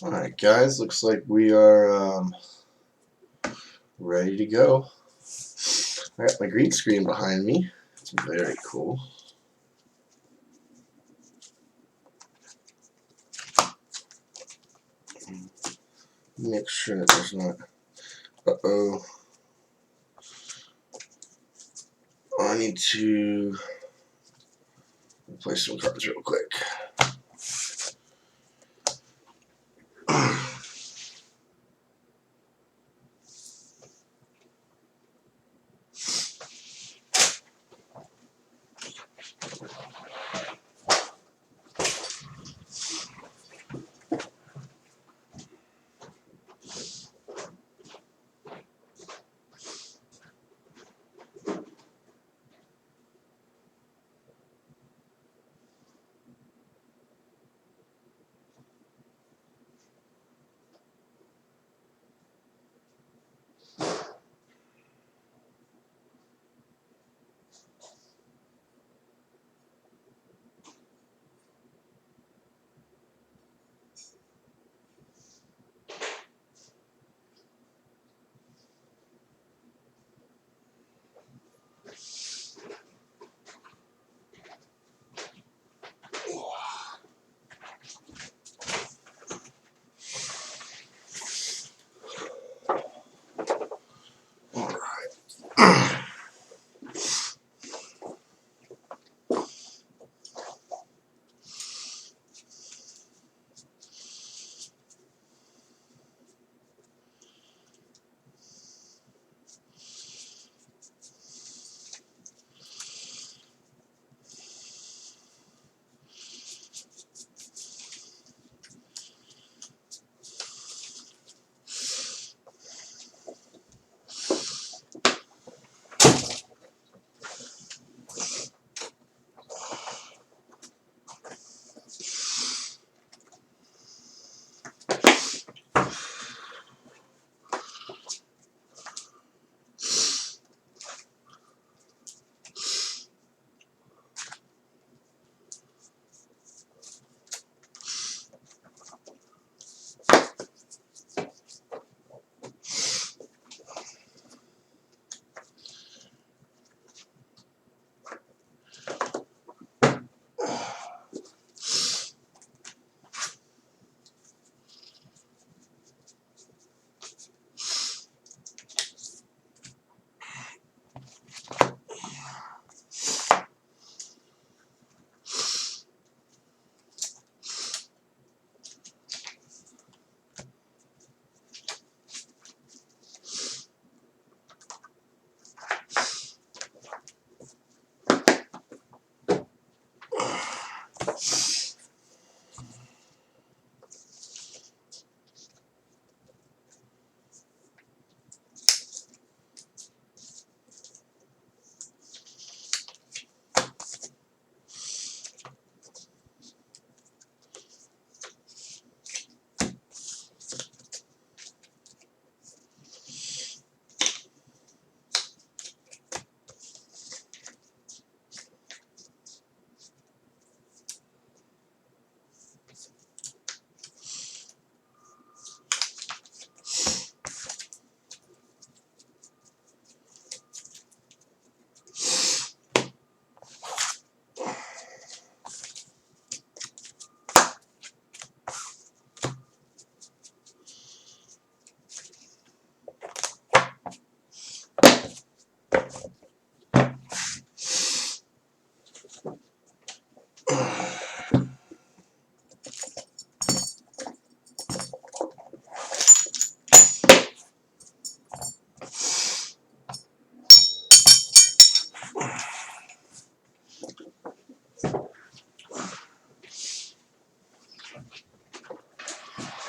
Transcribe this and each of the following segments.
Alright guys, looks like we are ready to go. I got my green screen behind me. It's very cool. Make sure that there's not... Uh-oh. I need to replace some cards real quick.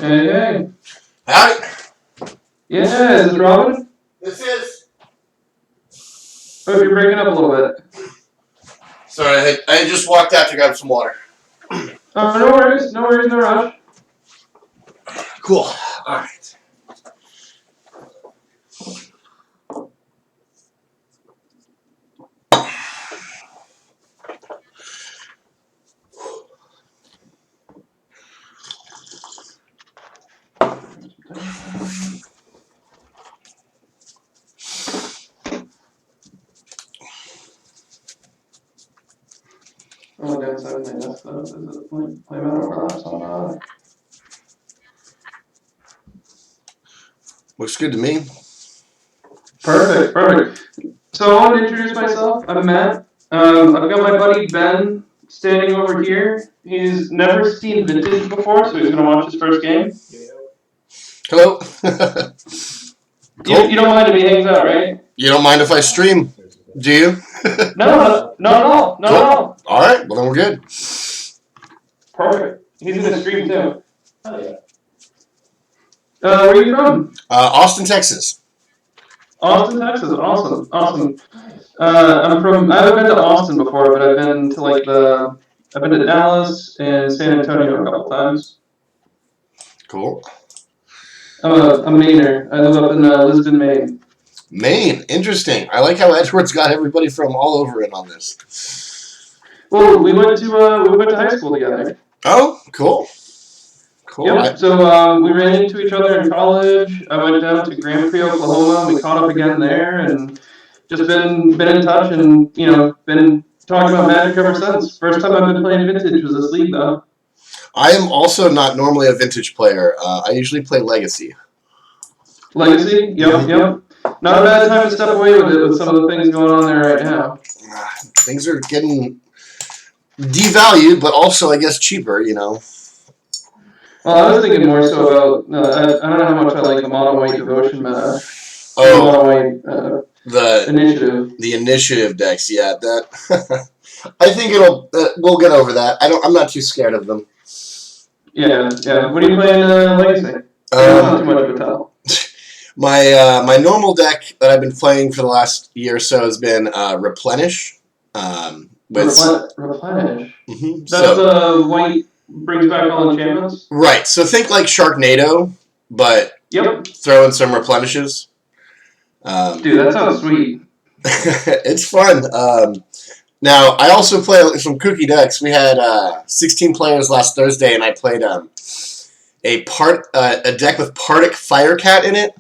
Hey, hey. Howdy. Yeah, is this Robin? This is. Oh, you're breaking up a little bit. Sorry, I just walked out to grab some water. Oh, no worries, no worries, no rush. Cool. Alright. my desktop. Does it play overlap somehow? Looks good to me. Perfect, perfect. So I want to introduce myself. I'm Matt. I've got my buddy Ben standing over here. He's never seen Vintage before, so he's going to watch his first game. Hello. You don't mind if he hangs out, right? You don't mind if I stream, do you? No, not at all. Not at all. All right, well then we're good. Perfect. He's going to stream too. Oh, yeah. Where are you from? Austin, Texas. Austin, Texas. Awesome. Awesome. I haven't been to Austin before, but I've been to I've been to Dallas and San Antonio a couple times. Cool. I'm a Mainer. I live up in Lisbon, Maine. Maine, interesting. I like how Edward's got everybody from all over in on this. Well, we went to high school together. Oh, cool. Cool. Yep. So we ran into each other in college. I went down to Grand Prix, Oklahoma, and we caught up again there, and just been in touch, and been talking about Magic ever since. First time I've been playing Vintage was this league, though. I am also not normally a Vintage player. I usually play Legacy. Legacy? Yep, yep. Not a bad time to step away with it with some of the things going on there right now. Things are getting devalued, but also, I guess, cheaper, Well, I was thinking more so about, I don't know how much I like the Mono White Devotion meta. Oh, Mono White Initiative. The Initiative decks, yeah. That I think we'll get over that. I'm not too scared of them. Yeah. What are you playing Legacy? Not too much of a tell. My normal deck that I've been playing for the last year or so has been Replenish. Replenish? Mm-hmm. That's white brings back all enchantments? Right, so think like Sharknado, but throw in some Replenishes. Dude, that sounds sweet. It's fun. Now, I also play some kooky decks. We had 16 players last Thursday, and I played a deck with Partick Firecat in it.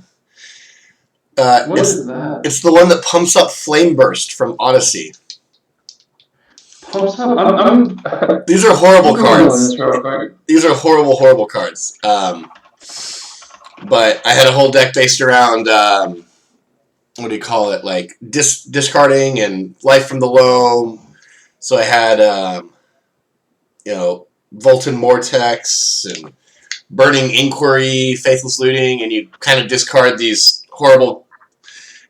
What is that? It's the one that pumps up Flame Burst from Odyssey. Pumps up? These are horrible cards. These are horrible, horrible cards. But I had a whole deck based around, what do you call it, like discarding and Life from the Loam. So I had, Volton Mortex and Burning Inquiry, Faithless Looting, and you kind of discard these horrible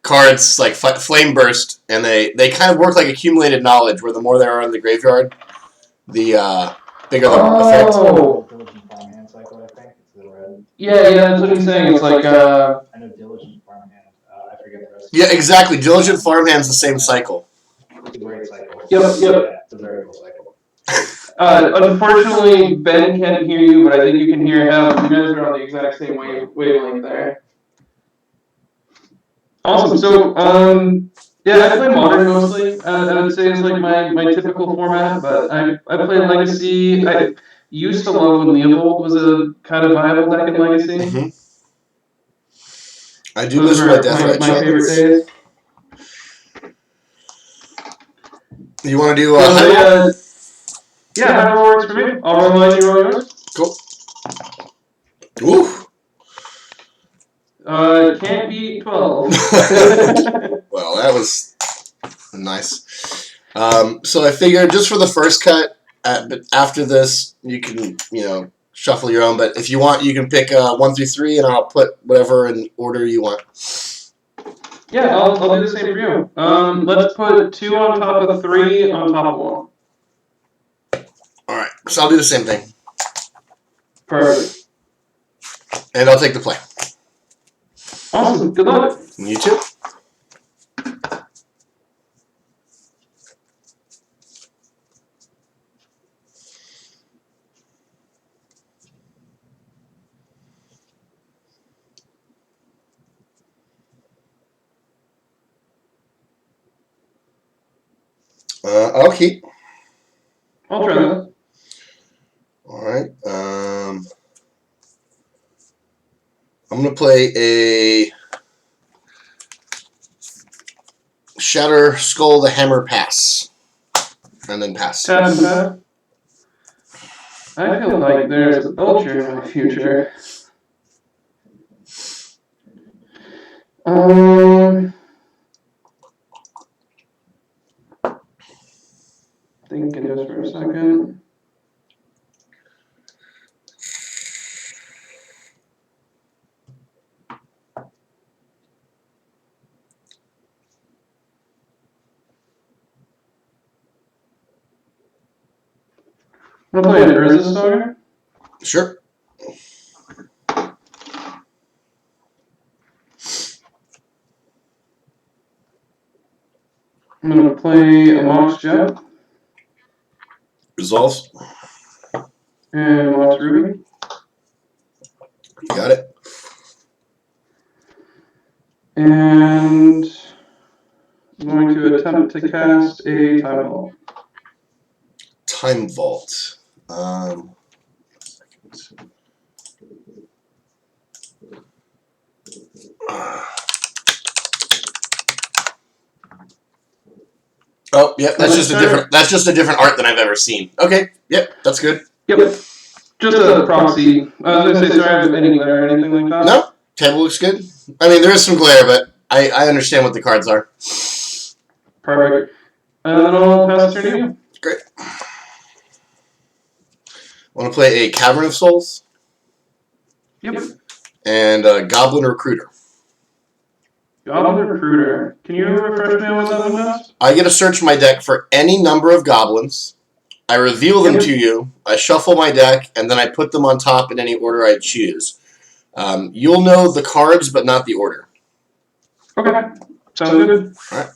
cards like Flame Burst, and they kind of work like accumulated knowledge, where the more there are in the graveyard, the bigger the effect. Diligent Farmhand cycle, I think. It's the red. Yeah, that's what he's saying. It's like I know Diligent Farmhand. I forget the rest. Yeah, exactly. Diligent Farmhand's the same cycle. It's a great cycle. Yep. Yeah, it's a very cool cycle. Unfortunately, Ben can't hear you, but I think you can hear him. You guys are on the exact same wavelength there. Awesome. So, I play Modern mostly. I would say it's like my typical format, but I play Legacy. I used to love when Leovold was a kind of viable deck in Legacy. Mm-hmm. I do miss my Deathrite my favorite days. You want to do yeah, Hyrule works for me. I'll roll mine, you roll yours. Cool. Ooh. Can't be 12. Well, that was nice. So I figured just for the first cut, but after this, you can, shuffle your own. But if you want, you can pick 1 through 3, and I'll put whatever in order you want. Yeah, I'll do the same for you. Let's put 2 on top of 3 on top of 1. All right, so I'll do the same thing. Perfect. And I'll take the play. Awesome. Good luck. You too. I'll keep. I'll try that. All right. I'm going to play a Shatter Skull the Hammer pass. And then pass. Tap and pass. I feel like there's a Belcher in my future. Thinking just for a second. I'm gonna play an Urza Saga. Sure. I'm gonna play a Mox Jet Resolves. and a Mox Ruby. Got it. And I'm going to attempt to cast a Time Vault. Time Vault. Oh, yeah, that's just a different. That's just a different art than I've ever seen. Okay, yep, that's good. Yep. Just a proxy. I was gonna say sorry if any glare or anything like that. No, table looks good. I mean, there is some glare, but I understand what the cards are. Perfect. And then I'll pass it to you. Great. Want to play a Cavern of Souls? Yep. And Goblin Recruiter. Goblin Recruiter. Can you refresh me on what that one does? I get to search my deck for any number of goblins. I reveal them to you. I shuffle my deck, and then I put them on top in any order I choose. You'll know the cards, but not the order. Okay. Sounds good. All right.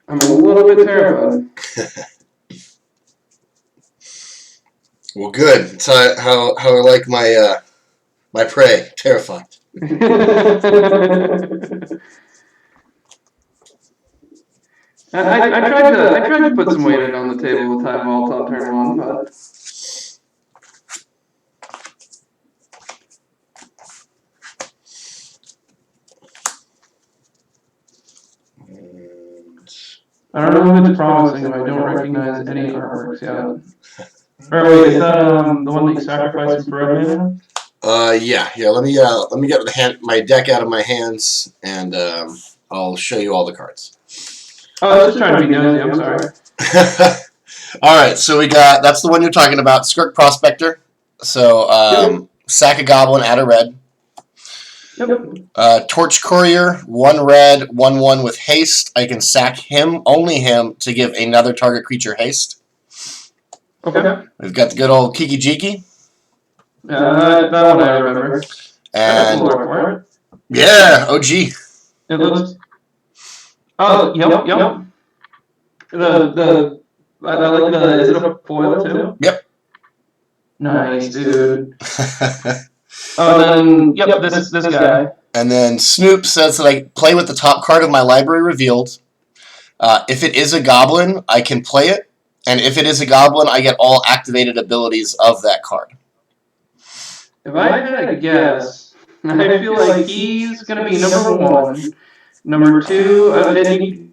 I'm a little bit terrified. Well, good. That's how I like my my prey. Terrified. I tried to put some weight on the table with Time Vault on turn one, but I don't know if it's promising if I don't recognize any artworks yet. Or wait, is that the one that you sacrificed for red mana? Yeah. Let me get my deck out of my hands, and I'll show you all the cards. Oh, I was just trying to be nosy. I'm sorry. All right, so we got that's the one you're talking about, Skirk Prospector. So sack a goblin, add a red. Yep. Torch Courier, 1 red, 1/1 with haste. I can sack him, only him, to give another target creature haste. Okay. We've got the good old Kiki Jiki. That one I remember. And for it. Yeah, OG. It looks. Oh, yep. I like the. Is it a foil too? Yep. Nice, dude. Oh, then yep, this guy. And then Snoop says that I play with the top card of my library revealed. If it is a goblin, I can play it. And if it is a goblin, I get all activated abilities of that card. If I had a guess, I feel like he's going to be number one. Number two, and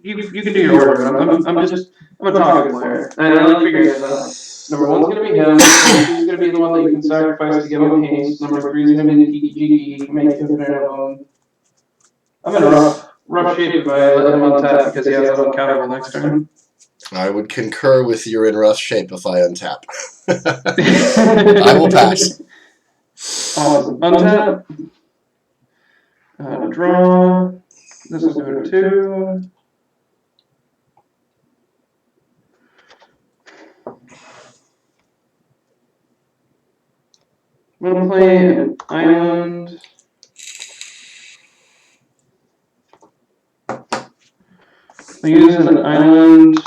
you can do your order. I'm a target player. And I like figuring this out. Number one's going to be him. Number two's going to be the one that you can sacrifice to give him haste. Number three's going to be the Kiki Jiki. You can make infinite of him. I'm in rough shape if I let him untap because he has that uncounterable next turn. I would concur with you're in rough shape if I untap. I will pass. Awesome. Untap. Draw. This will go to 2. I'm going to play an island. I use an island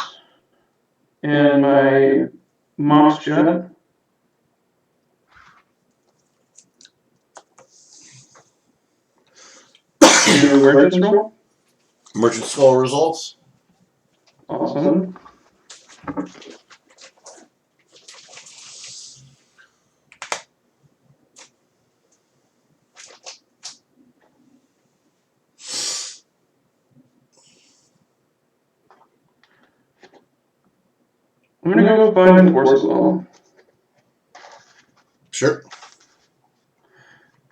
and my Mox Jet. Do Merchant's Roll. Merchant Skull results. Awesome. I'm I'm gonna go bind and force as well. Sure.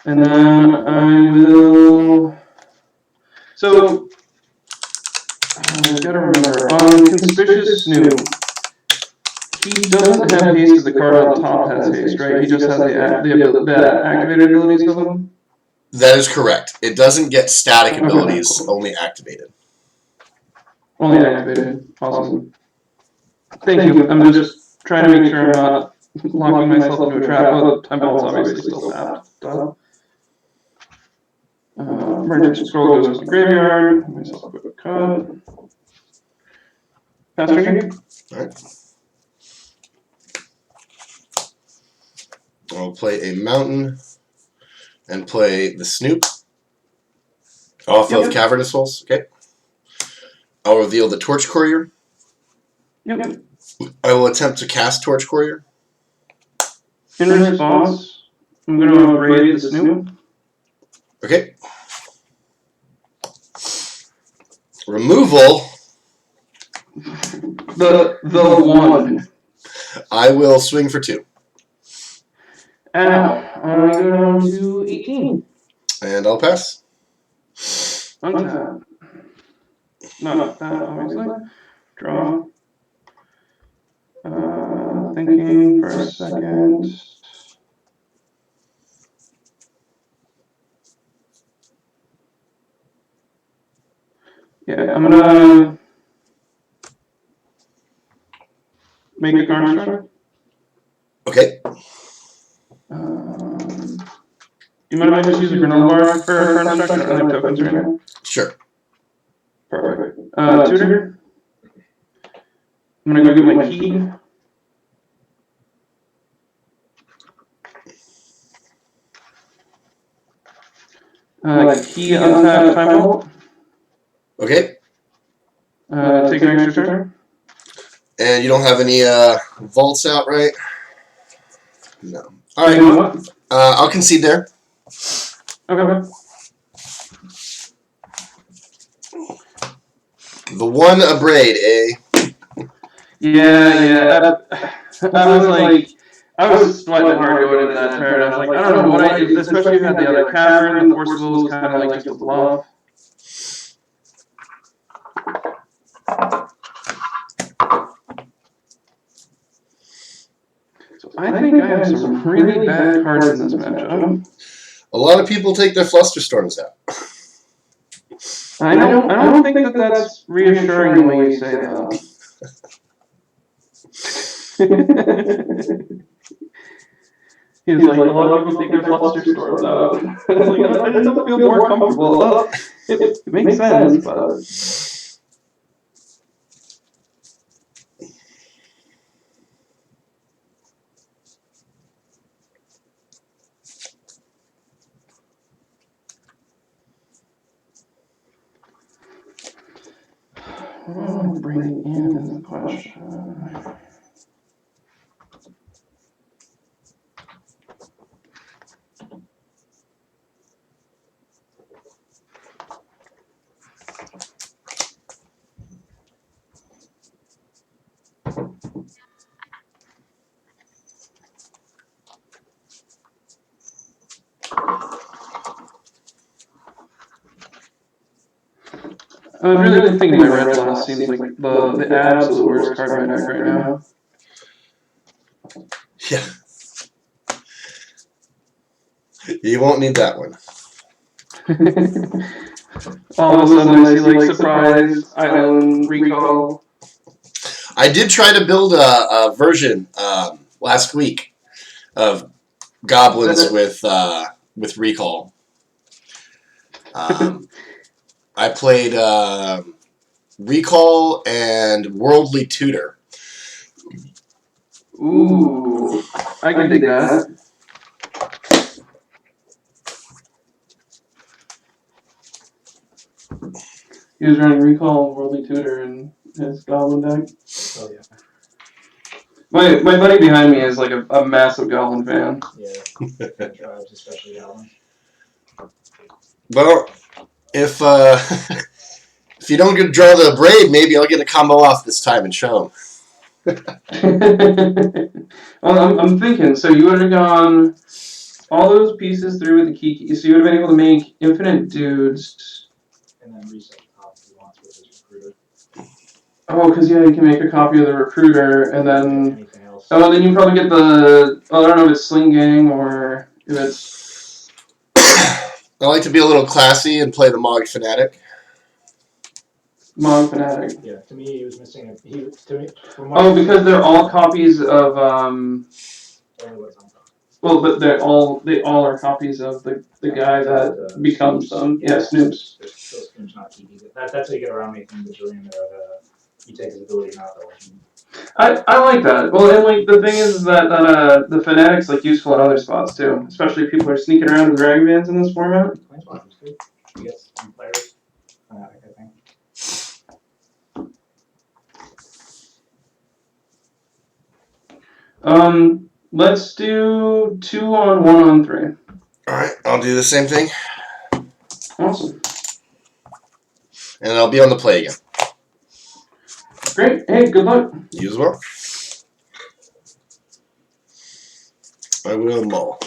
And then I will. So, I gotta remember, on Conspicuous Snoop, he doesn't have haste because the card on top has haste, right? He just has the activated abilities of him? That is correct. It doesn't get static Okay, abilities, cool. only activated. Only activated. Awesome. Thank you. I'm just trying to make sure I'm not locking myself into a trap, but Time Vault's obviously still tapped. Emergency Scroll goes to the graveyard. Give myself a quick cut. Pass turn game. Alright. I'll play a mountain and play the Snoop off of Cavernous Souls. Okay. I'll reveal the Torch Courier. Yep. I will attempt to cast Torch Courier. In response, I'm going to upgrade the Snoop. Okay. Removal. The one. I will swing for 2. Ow. I go down to 18. And I'll pass. Untap. Not that, obviously. Draw. Thinking for a second. Yeah, I'm gonna make a card struck. Okay. You mind if I just use a granola bar for a card struck? I don't have tokens right now. Sure. Perfect. Tutor. I'm gonna go get my key. Key untap Time Vault. Okay. Take an extra turn. And you don't have any vaults out, right? No. All right. You know what? I'll concede there. Okay. The one abrade, eh? Yeah. I was sweating hard going into that turn. I was like, I don't know what I do, especially if you had the other cavern. The forcible was kind of like just a bluff. So I think I have some really bad cards in this matchup. A lot of people take their Flusterstorms out. I don't think that that's reassuring the way you say that. He's like, a lot of people take their Flusterstorms out. I just don't feel more comfortable. It makes sense, but... What do I want to bring in is the question. I was really thinking my red blast seems like the absolute worst card in my deck right now. Yeah. You won't need that one. All of a sudden I see like surprise, island, recall. I did try to build a version last week of Goblins with recall. I played Recall and Worldly Tutor. Ooh, I can dig that. He was running Recall and Worldly Tutor in his Goblin deck. Oh yeah. My buddy behind me is like a massive Goblin fan. Yeah. Tribes, especially Goblin. Well, if if you don't get draw the braid, maybe I'll get a combo off this time and show him. Well, I'm thinking. So you would have gone all those pieces through with the key. So you would have been able to make infinite dudes. And then reset the top if he wants with his recruiter. Oh, because yeah, you can make a copy of the recruiter, and then Anything else? oh, then you probably get the. Oh, I don't know if it's Sling Gang or if it's. I like to be a little classy and play the Mog Fanatic. Mon Fanatic. Yeah, to me, he was missing a. To me, Oh, because they're all copies of Only what's on top. Well, but they all are copies of the guy that becomes them. Yeah, Snoops. Those Snoops not TVs. That's how you get around making the Bajillion there. You take his ability not the legend. I like that. Well, and like the thing is that the Fanatic's like useful at other spots too, especially if people are sneaking around with Dragon Bands in this format. Planeswalkers too. You get some players. Fanatic, I think. Let's do 2 on 1 on 3. All right, I'll do the same thing, Awesome. and I'll be on the play again. Great. Hey, good luck. You as well. I will mull.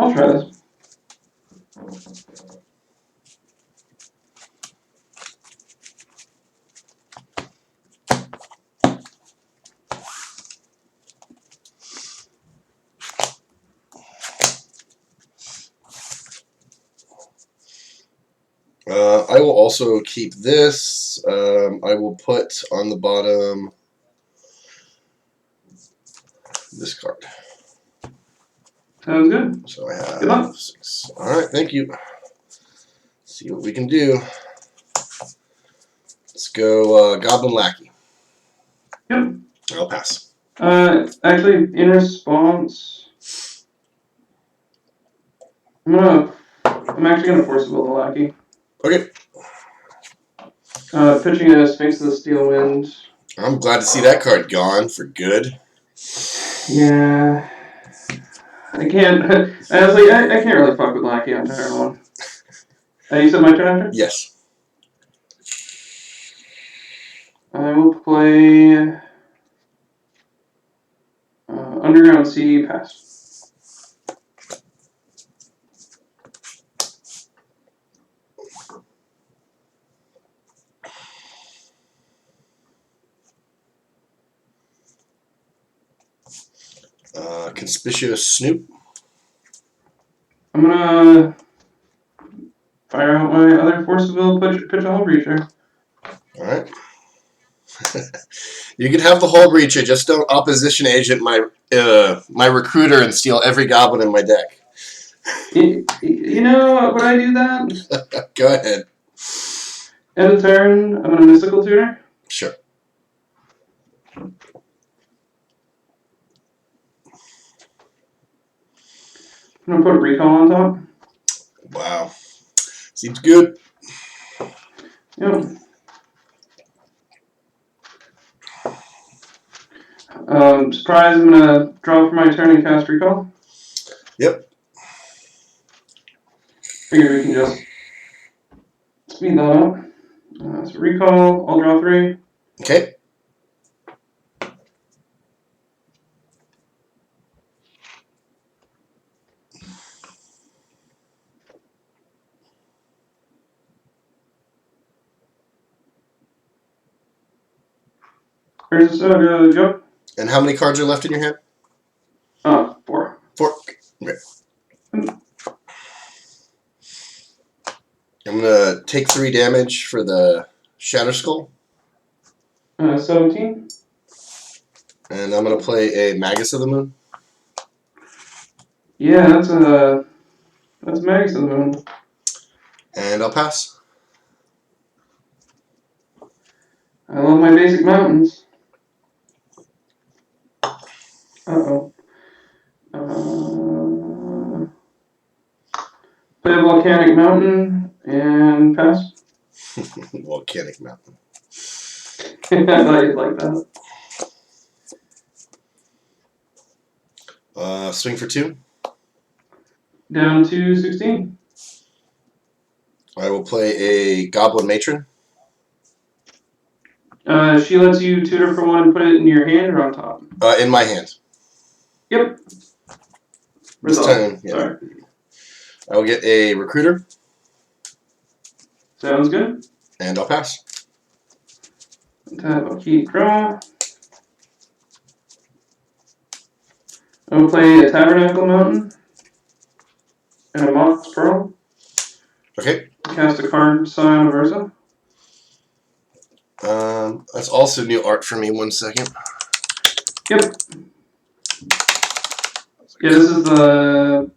I'll try this. I will also keep this. I will put on the bottom this card. Sounds good. So I Good luck. have 6. All right, thank you. See what we can do. Let's go Goblin Lackey. Yep. I'll pass. Actually, in response, I'm actually gonna force a the Lackey. Okay. Pitching a Sphinx of the Steel Wind. I'm glad to see that card gone for good. Yeah. I can't. I was like, I can't really fuck with Lackey on turn 1. You said my turn after? Yes. I will play Underground Sea Pass. Conspicuous Snoop. I'm gonna fire out my other Forceville pitch a Hull Breacher. All right. You can have the whole breacher, just don't opposition agent my recruiter and steal every goblin in my deck. You know, would I do that? Go ahead. End of turn, I'm gonna Mystical Tutor. Sure. I'm gonna put a Recall on top. Wow. Seems good. Yep. Surprise, I'm gonna draw for my turn and cast Recall. Yep. Figure we can just speed that up. So Recall, I'll draw 3. Okay. Here's the jump. And how many cards are left in your hand? 4. 4. Okay. I'm gonna take 3 damage for the Shatter Skull. 17. And I'm gonna play a Magus of the Moon. Yeah, that's Magus of the Moon. And I'll pass. I love my basic mountains. Uh-oh. Play a Volcanic Mountain and pass. Volcanic Mountain. I thought you'd like that. Swing for 2. Down to 16. I will play a Goblin Matron. She lets you tutor for 1 and put it in your hand or on top? In my hand. Yep. This Resolve. time, yeah. Sorry. I will get a Recruiter. Sounds good. And I'll pass. I'll keep draw. I'll play a Tabernacle Mountain and a Moth's Pearl. Okay. Cast a card, Scion of Urza. That's also new art for me. 1 second. Yep. Yeah, this is the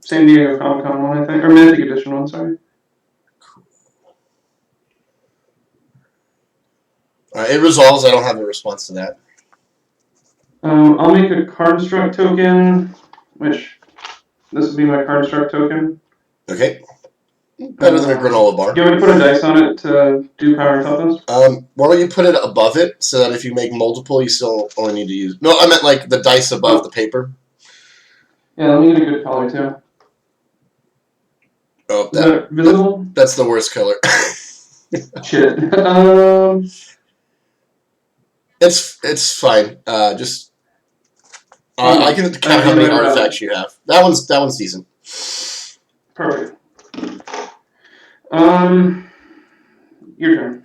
San Diego Comic Con one, I think, or Mythic Edition one. Sorry. It resolves. I don't have a response to that. I'll make a Cardstruck token, which this will be my Cardstruck token. Okay. Better than a granola bar. Do you want me to put a dice on it to do power and toughness? Why don't you put it above it so that if you make multiple, you still only need to use... No, I meant like the dice above the paper. Yeah, let me get a good color too. Oh, Is that visible? That's the worst color. Shit. It's fine. Just I can count how many artifacts you have. That one's decent. Perfect. Your turn.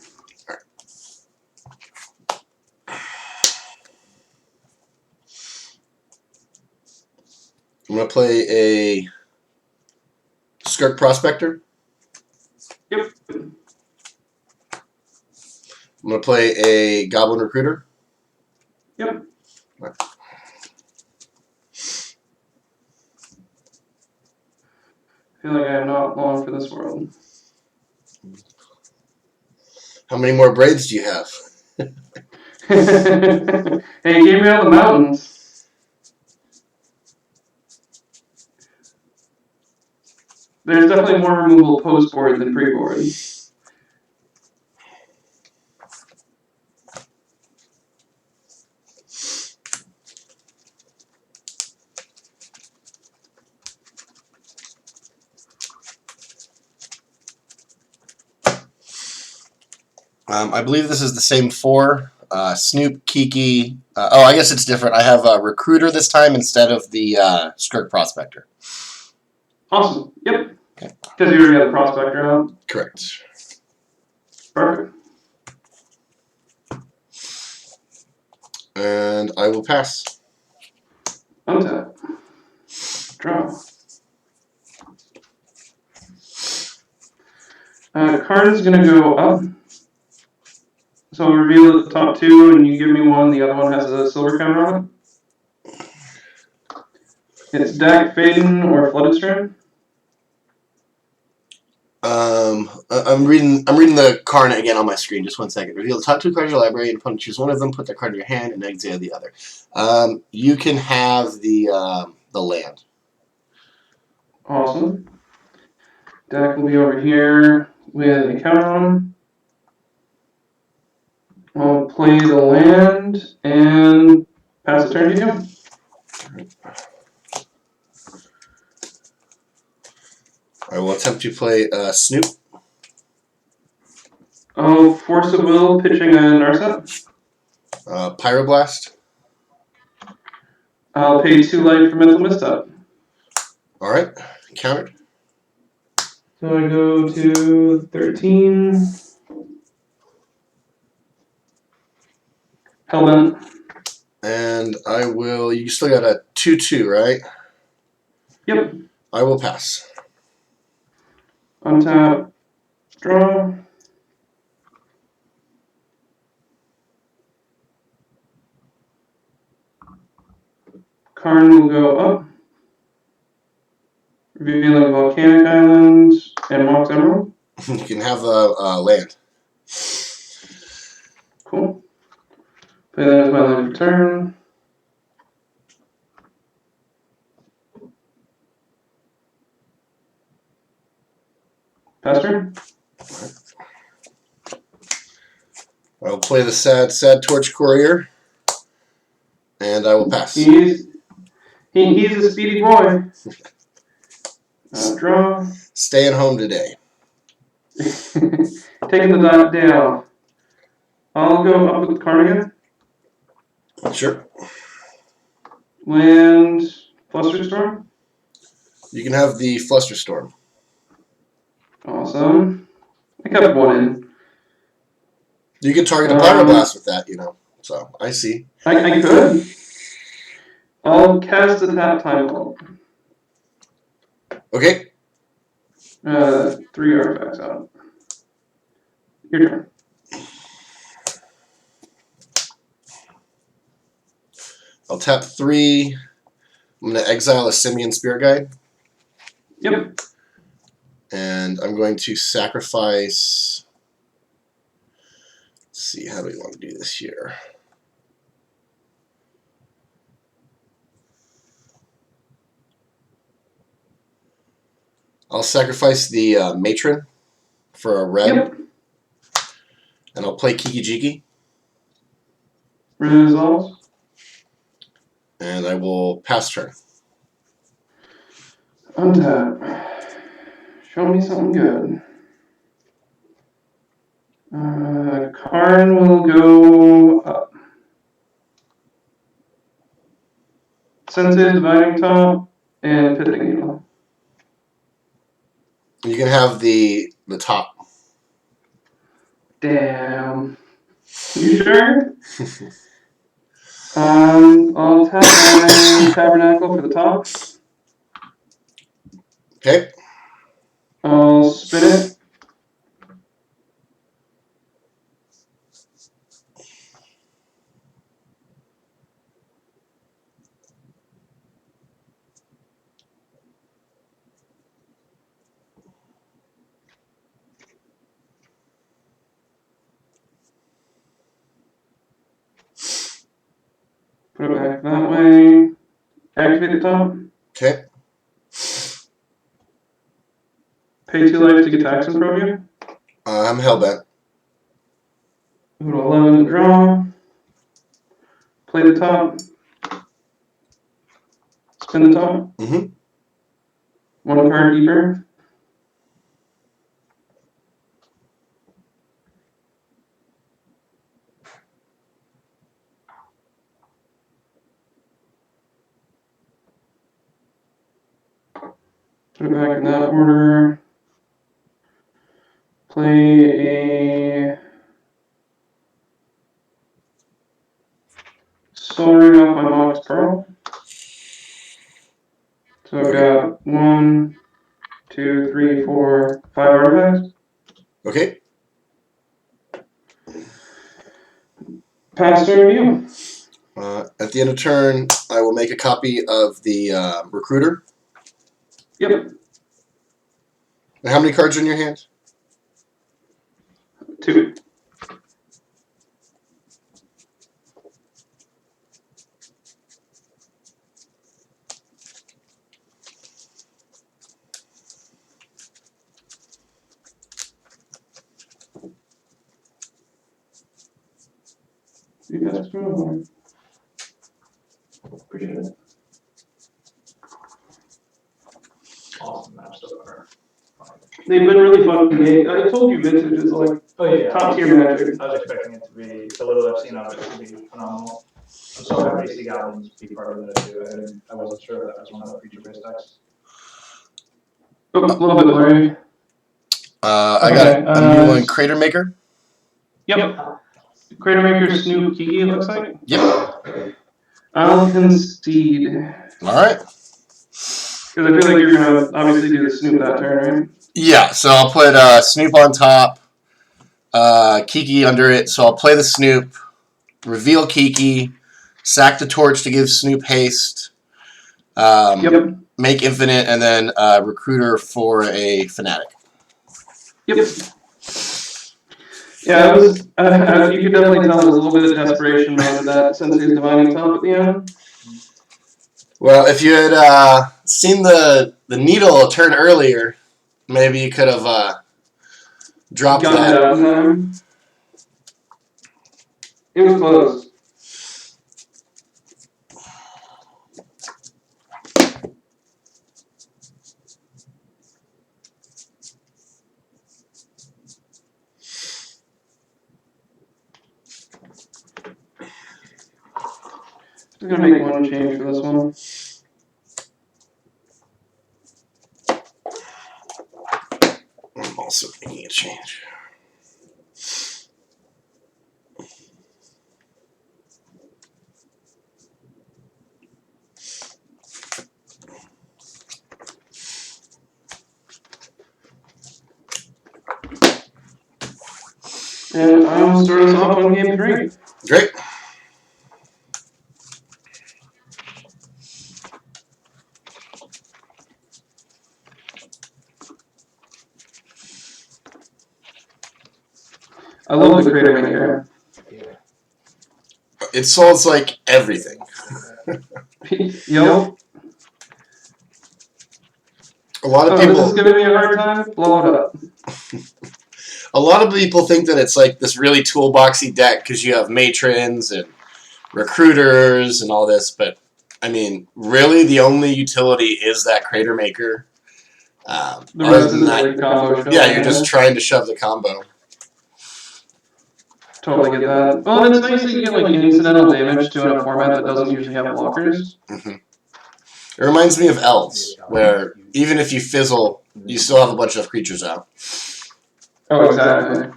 I'm gonna play a Skirk Prospector. Yep. I'm gonna play a Goblin Recruiter. Yep. Right. I feel like I am not long for this world. How many more braids do you have? Hey, you gave me all the mountains. There's definitely more removable post-board than pre-board. I believe this is the same 4. Snoop, Kiki. I guess it's different. I have a Recruiter this time instead of the Skirk Prospector. Awesome. Yep. Okay. Because you already got the Prospector out. Correct. Perfect. And I will pass. Untap. Draw. Card is going to go up. So I'll reveal the top 2, and you give me one. The other one has a silver counter on it. It's Dak, Faden, or Flooded Stream. I'm reading the card again on my screen. Just 1 second. Reveal the top 2 cards of your library, and opponent choose one of them. Put that card in your hand and exile the other. You can have the land. Awesome. Dak will be over here with a counter on him. I'll play the land and pass the turn to you. I will attempt to play Snoop. I'll force a will, pitching a Narset. Pyroblast. I'll pay 2 life for mental misstep. Alright. Countered. So I go to 13. Hellbent. And I will... You still got a 2/2, right? Yep. I will pass. Untap. Draw. Karn will go up. Revealing Volcanic Island and Mox Emerald. You can have land. Cool. Play that as my land for turn. Pass turn. I'll play the sad torch courier, and I will pass. He's a speedy boy. Draw. Staying home today. Taking the day off. I'll go up with the card again. Sure. Land Flusterstorm. You can have the Flusterstorm. Awesome. I kept one in. You could target a Pyroblast with that, So, I see. I could. I'll cast a Time Vault. Okay. 3 artifacts out. Your turn. I'll tap 3. I'm going to exile a Simian Spirit Guide. Yep. And I'm going to sacrifice... Let's see, how do we want to do this here? I'll sacrifice the Matron for a red. Yep. And I'll play Kiki Jiki. Resolves. And I will pass turn. Untap. Show me something good. Karn will go up. Sensei Dividing Top and Pithing Needle. You can have the top. Damn. You sure? I'll tap my Tabernacle for the top. Okay. I'll spin it. Put it back that way. Activate the top. Okay. Pay 2 life to get tax and probe you. I'm hellbent. Go to 11 to draw. Play the top. Spin the top. Mm-hmm. 1 card deeper. Put it back in that order. Play a Soul Ring off my Mox Pearl. So I've got 1, 2, 3, 4, 5 artifacts. Okay. Pass turn to you. At the end of turn, I will make a copy of the Recruiter. Yep. And how many cards are in your hand? 2. You guys go. Appreciate it. Awesome match so far. They've been really fun to me. I told you Vintage is like top tier Magic. I was expecting it to be, the little I've seen of it to be phenomenal. I'm so happy to see Goblins be part of that too. I wasn't sure if that was one of the feature-based decks. Oh, a little bit blurry. I got a new one, Crater Maker. Yep. Crater Maker Snoop Kiki, it looks like. Yep. I'll concede. All right. Because I feel like you're going to obviously do the Snoop that turn, right? Yeah, so I'll put Snoop on top, Kiki under it. So I'll play the Snoop, reveal Kiki, sack the torch to give Snoop haste, Yep. make infinite, and then Recruiter for a Fanatic. Yep. Yeah, it was. You could definitely tell there was a little bit of desperation around that Sensei's Divining Top at the end. Well, if you had seen the needle turn earlier, maybe you could have dropped Got that. it out in time. It was close. I'm gonna make one change for this one. I'm also making a change. And I will start us off on game 3. Great. I love the Crater Maker. It solves like everything. Yo. A lot of This people. is giving me a hard time. Blow it up. A lot of people think that it's like this really toolboxy deck because you have matrons and recruiters and all this, but I mean, really, the only utility is that Crater Maker. The rest is that, like combo shove. yeah, you're just trying to shove the combo. Totally get that. Well, and it's nice that you get like incidental damage to in a format that doesn't usually have blockers. Mm-hmm. It reminds me of Elves, where even if you fizzle, you still have a bunch of creatures out. Oh, exactly.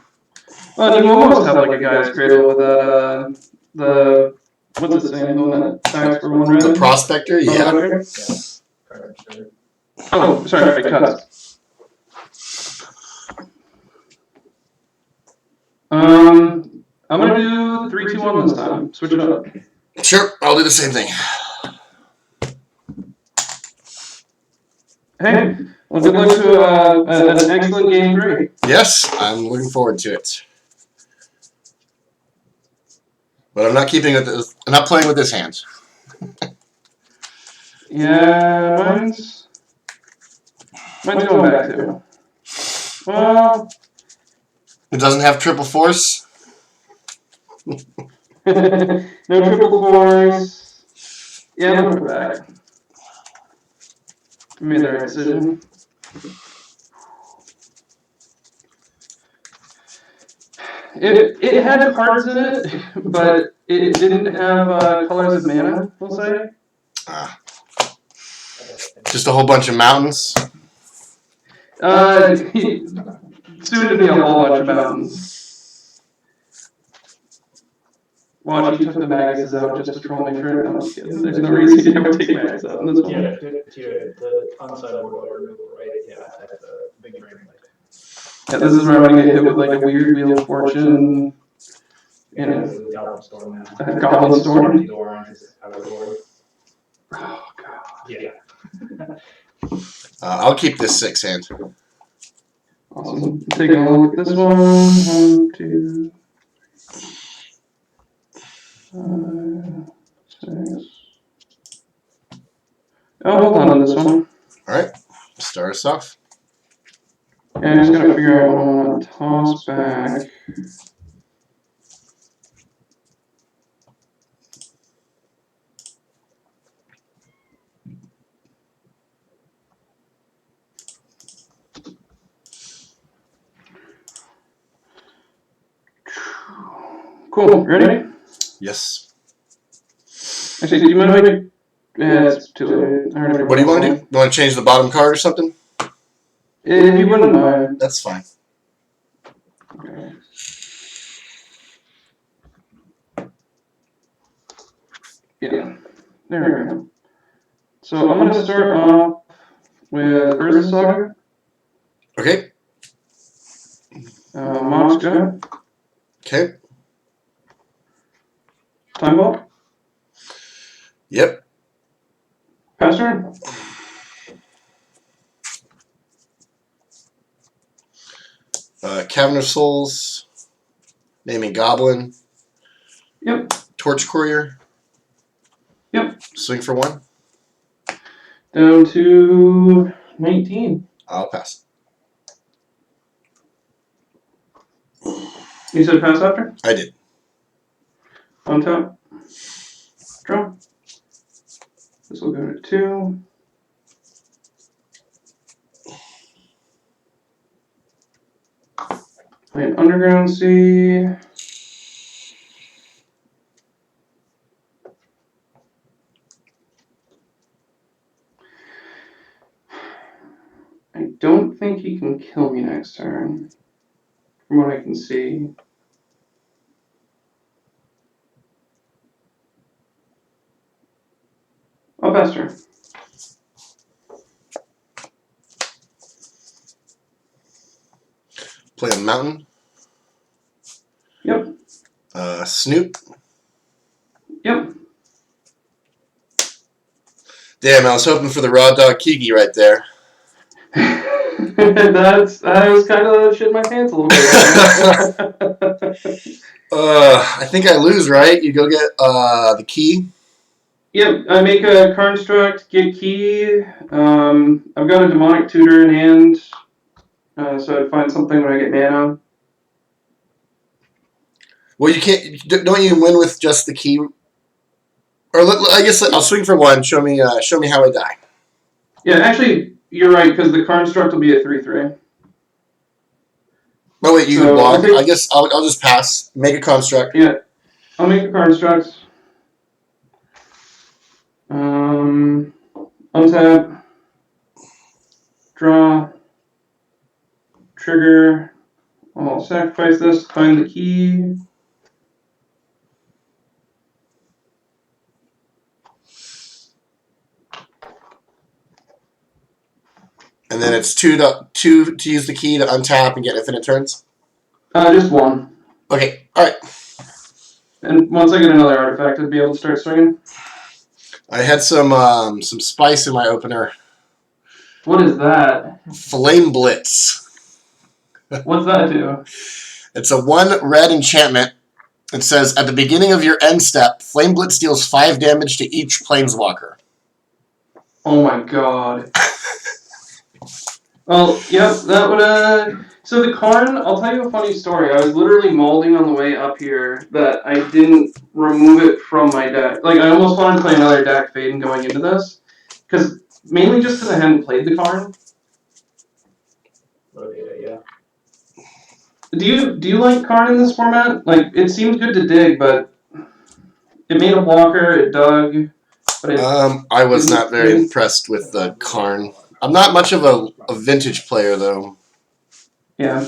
Well, you almost have like a guy's cradle with that, what's its name, the one that attacks for 1 red? The Prospector, yeah. Oh, sorry, cuts. I'm gonna do 3, 2, 1 this time. Switch it up. Sure, I'll do the same thing. Hey, well, good luck to an excellent game 3. Yes, I'm looking forward to it. But I'm not keeping with this. I'm not playing with this hand. Yeah, mine's going back to. Well, It doesn't have triple force. no triple force. Yeah, I'm going back. Made the right decision. It had cards in it, but it didn't have colors of mana, we'll say. Just a whole bunch of mountains. Soon to be a whole bunch of mountains. Watch, he took the Maguses out just to troll me for it. I'm just kidding. There's no reason you would take Magus out in this one. Yeah, the unsideboard removal, right? Yeah, that's a big drain. Yeah, this is where I'm going to get hit with like a weird Wheel of Fortune. And Goblin Storm now. Goblin Storm. The orange is out of the board. Oh, God. Yeah. I'll keep this 6 hand. Awesome. Taking a look at this one. 1, 2, 5, 6. Oh, hold on to this one. Alright, start us off. Yeah, I'm just going to figure out what I want to toss back. Cool. Ready? Yes. Actually, do you mind if I... Yeah, it's too late. What do you want to do? You want to change the bottom card or something? If you wouldn't mind. That's fine. Okay. Yeah. There we go. So I'm going to start off with Urza Saga. Okay. Mox Gun. Okay. Time Ball. Yep. Pass turn. Cavern of Souls. Naming Goblin. Yep. Torch Courier. Yep. Swing for 1. Down to 19. I'll pass. You said pass after? I did. Untap. Draw. This will go to 2. Play an Underground Sea. I don't think he can kill me next turn, from what I can see. I'll pass turn. Play a mountain. Yep. Snoop. Yep. Damn, I was hoping for the raw dog Kiki right there. I was kind of shitting my pants a little bit. I think I lose, right? You go get the key. Yep, I make a construct, get key. I've got a demonic tutor in hand, so I'd find something when I get mana. Well, you can't. Don't you win with just the key? Or I guess I'll swing for one. Show me how I die. Yeah, actually, you're right because the construct will be a 3/3. Oh wait, you So can block. I'll I guess I'll just pass. Make a construct. Yeah, I'll make a construct. Untap. Draw. Trigger. I'll sacrifice this, find the key. And then it's two to use the key to untap and get infinite turns. Just one. Okay, all right. And once I get another artifact, I'd be able to start swinging. I had some spice in my opener. What is that? Flame Blitz. What's that do? It's a 1 red enchantment. It says at the beginning of your end step, Flame Blitz deals 5 damage to each planeswalker. Oh my god. Well, yep, that would, So the Karn, I'll tell you a funny story. I was literally molding on the way up here that I didn't remove it from my deck. Like, I almost wanted to play another deck Faden going into this. Because, mainly just because I hadn't played the Karn. Yeah. Do you like Karn in this format? Like, it seems good to dig, but it made a blocker, it dug, but it... I was not very impressed with the Karn. I'm not much of a vintage player, though. Yeah.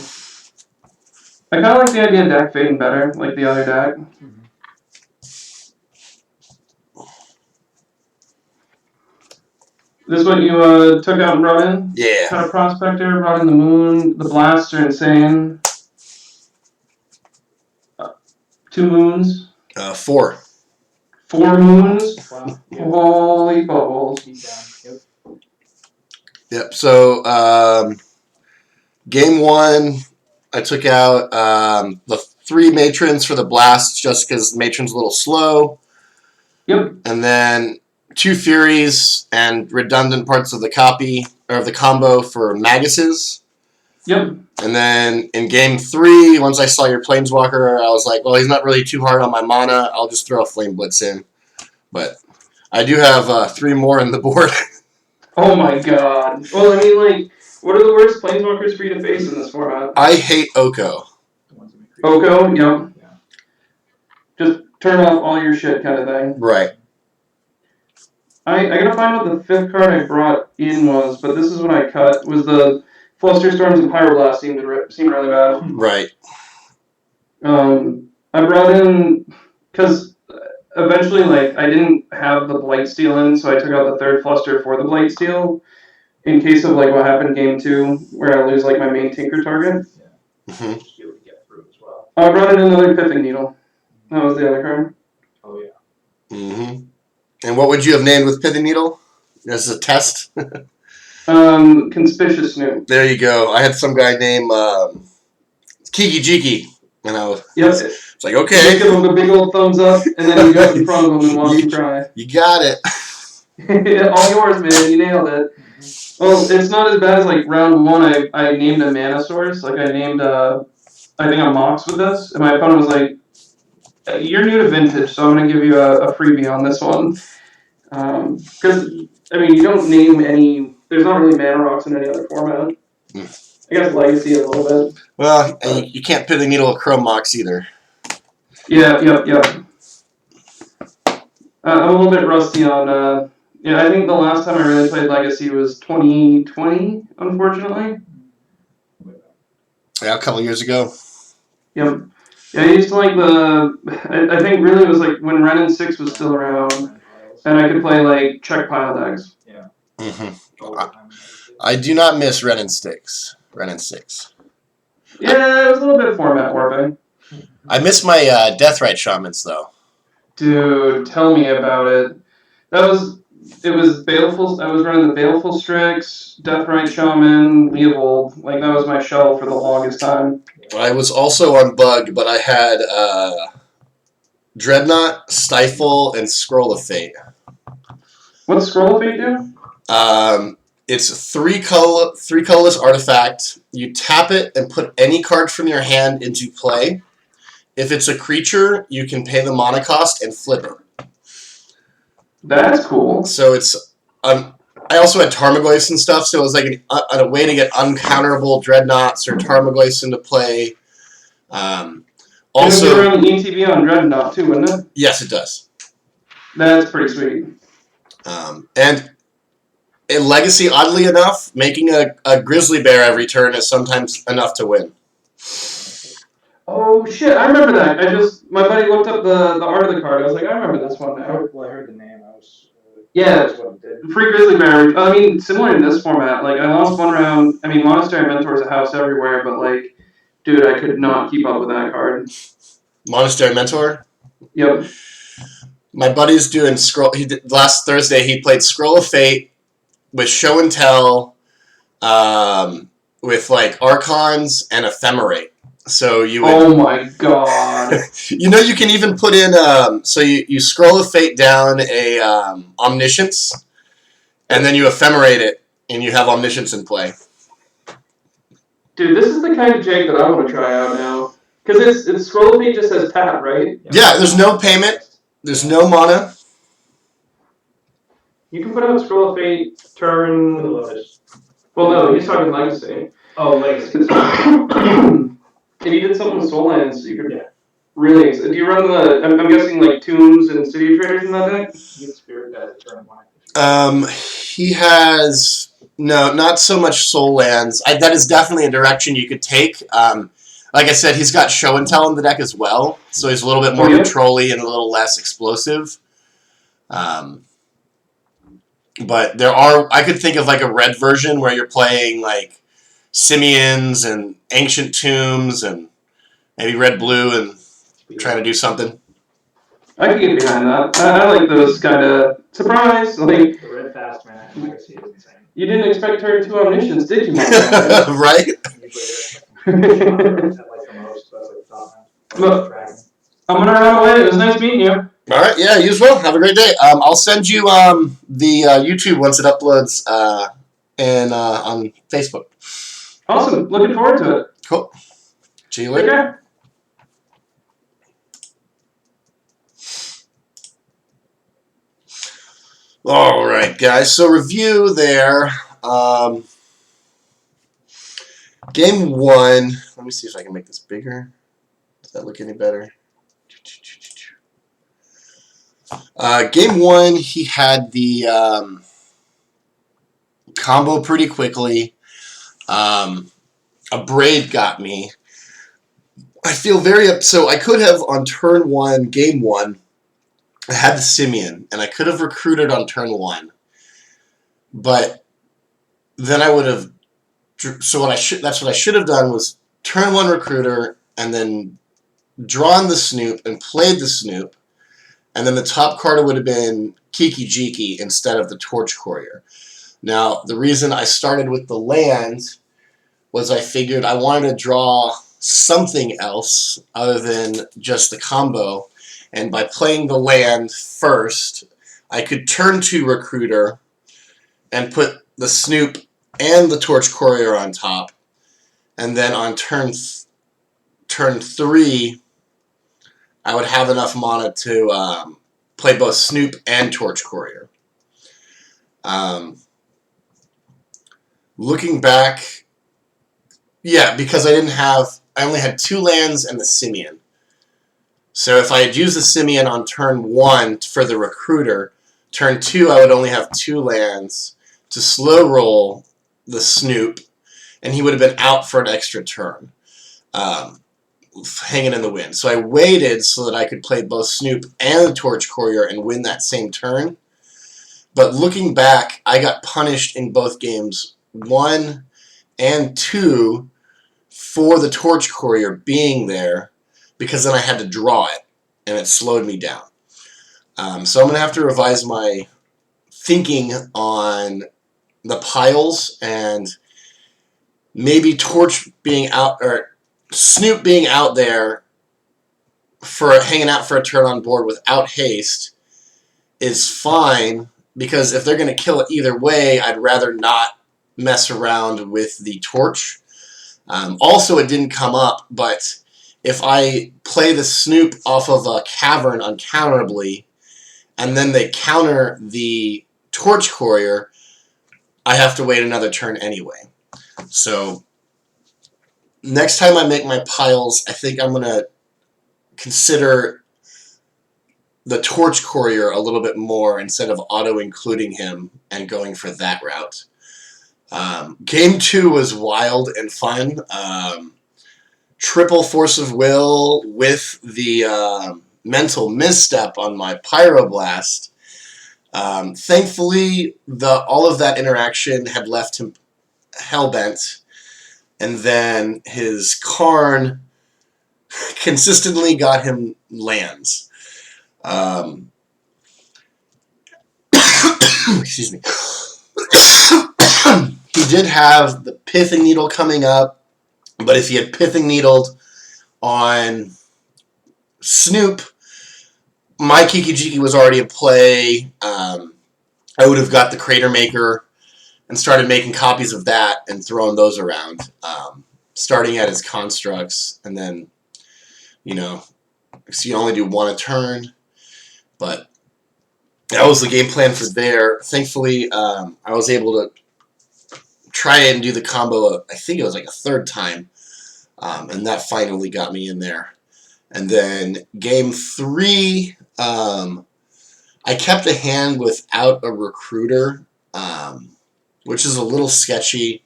I kind of like the idea of deck Faden better, like the other deck. This is what you took out and brought in? Yeah. Got a Prospector, brought in the Moon. The Blasts are insane. 2 moons. 4. 4 moons. Wow. Yeah. Holy bubbles. Yep. Yep. So game 1, I took out the 3 matrons for the blasts just because matron's a little slow. Yep. And then 2 furies and redundant parts of the copy or of the combo for Maguses. Yep. And then in game 3, once I saw your Planeswalker, I was like, well, he's not really too hard on my mana. I'll just throw a Flame Blitz in. But I do have 3 more in the board. Oh my god. Well, I mean, like, what are the worst Planeswalkers for you to face in this format? I hate Oko. Oko, yep. Yeah. Just turn off all your shit kind of thing. Right. I gotta find out what the 5th card I brought in was, but this is what I cut. Was the Flusterstorms and Pyroblast seemed really bad. Right. I brought in, because eventually, like, I didn't have the Blightsteel in, so I took out the 3rd Fluster for the Blightsteel, in case of, like, what happened in game 2, where I lose, like, my main Tinker target. Yeah. Mm-hmm. She would get through as well. I brought in another Pithing Needle. That was the other card. Oh, yeah. Mm-hmm. And what would you have named with Pithing Needle? This is a test. Conspicuous Snoop. There you go. I had some guy named Kiki Jiki. And I was, yep. It's like, okay. You give him a big old thumbs up, and then you go in front of him and watch him cry. You got it. All yours, man. You nailed it. Well, it's not as bad as, like, round 1, I named a mana source. Like, I named, I think a Mox with this, and my opponent was like, you're new to Vintage, so I'm going to give you a freebie on this one. Because, I mean, you don't name any... There's not really mana rocks in any other format. I guess Legacy a little bit. Well, and you can't pit the needle with Chrome Mox either. Yeah. I'm a little bit rusty on... I think the last time I really played Legacy was 2020, unfortunately. Yeah, a couple years ago. Yep. Yeah, I used to like I think really it was like when Ren and 6 was still around, and I could play like check pile decks. Yeah. I do not miss Ren and 6. Yeah, it was a little bit format warping. I miss my Deathrite Shamans, though. Dude, tell me about it. It was Baleful. I was running the Baleful Strix, Deathrite Shaman, Leovold. Like, that was my shell for the longest time. I was also on Bug, but I had Dreadnought, Stifle, and Scroll of Fate. What's Scroll of Fate do? It's a three colorless artifact. You tap it and put any card from your hand into play. If it's a creature, you can pay the mana cost and flip it. That's cool. So it's I also had Tarmogoyfs and stuff, so it was like a way to get uncounterable Dreadnoughts or Tarmogoyfs into play. Also, it would run the ETB on Dreadnought too, wouldn't it? Yes, it does. That's pretty sweet. And in Legacy, oddly enough, making a Grizzly Bear every turn is sometimes enough to win. Oh shit! I remember that. My buddy looked up the art of the card. I was like, I remember this one now. Well, I heard the name. Yeah, free Grizzly Bear. I mean, similar in this format. Like, I lost one round. I mean, Monastery Mentor's a house everywhere, but like, dude, I could not keep up with that card. Monastery Mentor? Yep. My buddy's doing Scroll. Last Thursday, he played Scroll of Fate with Show and Tell, with like Archons and Ephemerate. So you would, oh my god. You can even put in, so you Scroll of Fate down a Omniscience, and then you Ephemerate it, and you have Omniscience in play. Dude, this is the kind of jank that I want to try out now. Because it's Scroll of Fate just says tap, right? Yeah, there's no payment. There's no mana. You can put out Scroll of Fate, turn... Well, no, he's talking Legacy. Oh, Legacy. If you did something with Soul Lands, you could really... Do you run the... I'm guessing, like, Tombs and City Traders in that deck? Spirit guy that turn one. He has... No, not so much Soul Lands. That is definitely a direction you could take. Like I said, he's got Show and Tell in the deck as well, so he's a little bit more control-y and a little less explosive. But there are... I could think of, like, a red version where you're playing, like, Simians and Ancient Tombs and maybe red-blue and trying to do something. I can get behind that. I like those kind of... Surprise! Like, The red fast man Legacy is insane. You didn't expect turn 2 Omniscience, did you, man? Right? Look, I'm going to run away. It was nice meeting you. All right, yeah, you as well. Have a great day. I'll send you the YouTube once it uploads on Facebook. Awesome. Looking forward to it. Cool. See you later. Okay. All right, guys. So review there. Game 1. Let me see if I can make this bigger. Does that look any better? Game 1, he had the combo pretty quickly. A Braid got me. I feel very so I could have on turn 1, game 1, I had the Simian, and I could have recruited on turn 1. But then I would have that's what I should have done was turn 1 recruiter and then drawn the Snoop and played the Snoop, and then the top card would have been Kiki Jiki instead of the Torch Courier. Now, the reason I started with the land was I figured I wanted to draw something else other than just the combo, and by playing the land first, I could turn 2 recruiter and put the Snoop and the Torch Courier on top, and then on turn 3, I would have enough mana to play both Snoop and Torch Courier. Looking back, yeah, because I only had 2 lands and the Simian. So if I had used the Simian on turn 1 for the Recruiter, turn 2 I would only have 2 lands to slow roll the Snoop, and he would have been out for an extra turn, hanging in the wind. So I waited so that I could play both Snoop and the Torch Courier and win that same turn. But looking back, I got punished in both games 1 and 2 for the Torch Courier being there, because then I had to draw it, and it slowed me down. So I'm going to have to revise my thinking on the piles, and maybe Torch being out, or Snoop being out there for hanging out for a turn on board without haste is fine, because if they're going to kill it either way, I'd rather not mess around with the Torch. Also, it didn't come up, but if I play the Snoop off of a Cavern uncounterably, and then they counter the Torch Courier, I have to wait another turn anyway. So next time I make my piles, I think I'm going to consider the Torch Courier a little bit more instead of auto-including him and going for that route. Game 2 was wild and fun. Triple Force of Will with the mental misstep on my Pyroblast. Thankfully, all of that interaction had left him hellbent, and then his Karn consistently got him lands. Excuse me. He did have the Pithing Needle coming up, but if he had Pithing Needled on Snoop, my Kiki-Jiki was already in play. I would have got the Crater Maker and started making copies of that and throwing those around, starting at his constructs, and then, so you only do 1 a turn, but that was the game plan for there. Thankfully, I was able to try and do the combo, I think it was like a 3rd time, and that finally got me in there. And then game 3, I kept a hand without a Recruiter, which is a little sketchy,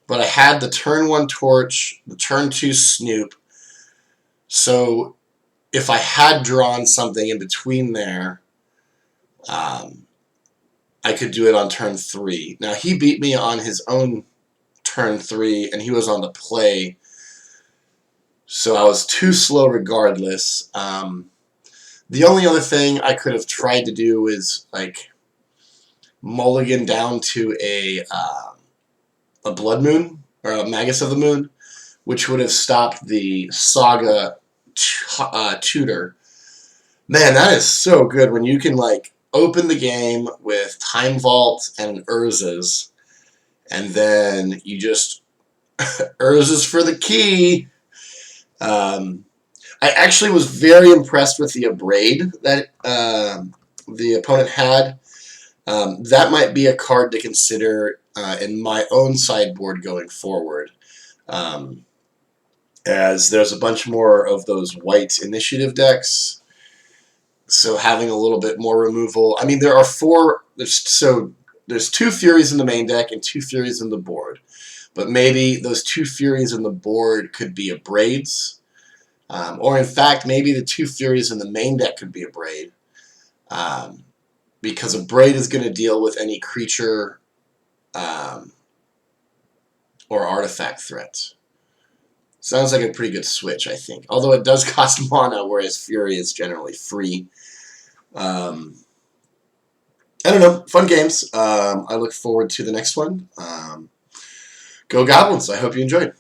but I had the turn 1 Torch, the turn 2 Snoop, so if I had drawn something in between there, I could do it on turn 3. Now, he beat me on his own turn 3, and he was on the play, so I was too slow regardless. The only other thing I could have tried to do is, like, mulligan down to a Blood Moon, or a Magus of the Moon, which would have stopped the Saga tutor. Man, that is so good when you can, like, open the game with Time Vault and Urza's, and then you just Urza's for the key. I actually was very impressed with the Abrade that the opponent had. That might be a card to consider in my own sideboard going forward, as there's a bunch more of those white initiative decks. So having a little bit more removal. I mean, there are 4. There's 2 Furies in the main deck and 2 Furies in the board. But maybe those 2 Furies in the board could be Abrades. Or in fact, maybe the 2 Furies in the main deck could be Abrade. Because Abrade is going to deal with any creature or artifact threat. Sounds like a pretty good switch, I think. Although it does cost mana, whereas Fury is generally free. I don't know. Fun games. I look forward to the next one. Go Goblins. I hope you enjoyed.